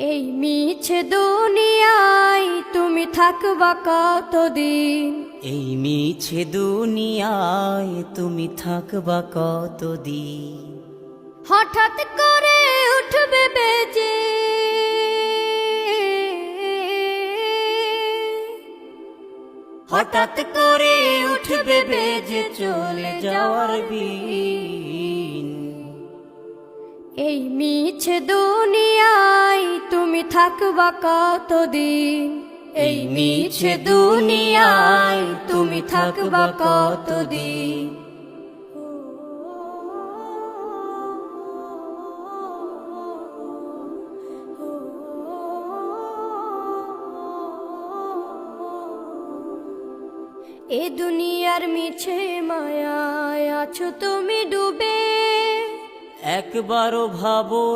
এই মিছে দুনিয়ায় তুমি থাকবা কতদিন? এই মিছে দুনিয়ায় তুমি থাকবা কতদিন? হঠাৎ করে উঠবে বেজে হঠাৎ করে উঠবে বেজে চলে যাওয়ার বিন। এই মিছে দুনিয়ায় তুমি থাকবা কতদিন? এই মিছে দুনিয়ায় তুমি থাকবা কতদিন? এ দুনিয়ার মিছে মায়ায় আছো তুমি ডুবে, একবারও ভাবো